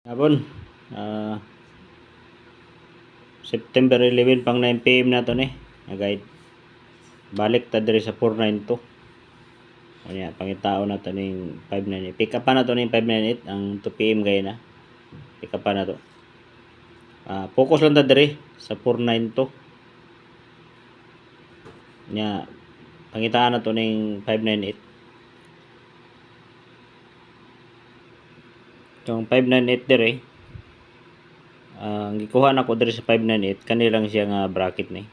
Hapon, ah, September 11 pang 9 PM na to ni. Guide. Balik ta diri sa 492. Kanya pangitao na to ning 598. Pick up pa na to ning 598 ang 2 PM gaya na. Pick up pa na to. Focus lang ta diri sa 492. Nya pangitaan na to ning 598. Itong 598 diri ang gikuha na ko diri sa 598 kanilang siya nga bracket ni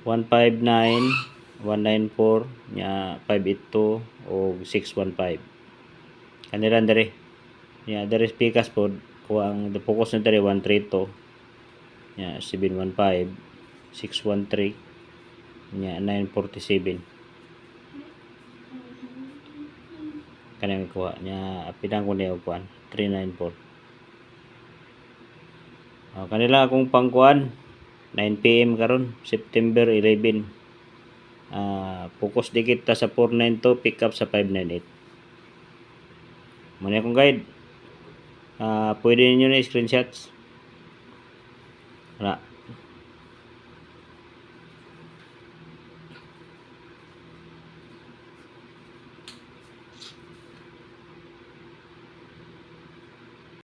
159, 194 nya 582 o 615 kanilang diri nya diri pikas pod kuha ang focus na diri 132 nya 715 613 nya 947 kanang kuha nya apidang ko niya kuan 394 kanila akong pangkuan 9 PM karon September 11 focus dikit ta sa 492 pick up sa 598 muna akong guide pwede ninyo na screenshots wala